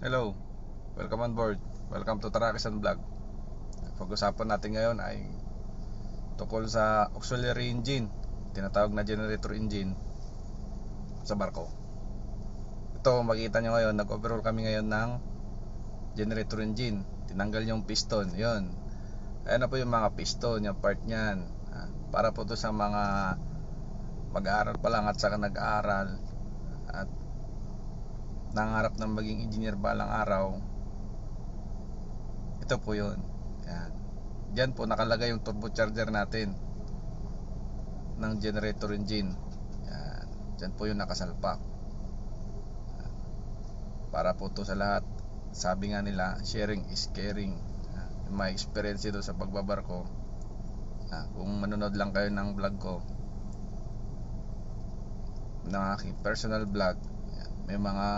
Hello, welcome on board. Welcome to Tarakisan Vlog. Pag-usapan natin ngayon ay tungkol sa auxiliary engine, tinatawag na generator engine sa barko. Ito, makikita nyo ngayon, nag-overhaul kami ngayon ng generator engine. Tinanggal yung piston, yun. Ayan na po yung mga piston, yung part nyan. Para po to sa mga mag-aaral pa lang at saka nag-aaral at nangarap ng maging engineer balang araw. Ito po yun. Yan. Diyan po nakalagay yung turbocharger natin ng generator engine. Yan. Diyan po yung nakasalpak. Yan. Para po to sa lahat. Sabi nga nila, sharing is caring. Yan. May experience ito sa pagbabarko. Kung manonood lang kayo ng vlog ko, ng aking personal vlog, yan, may mga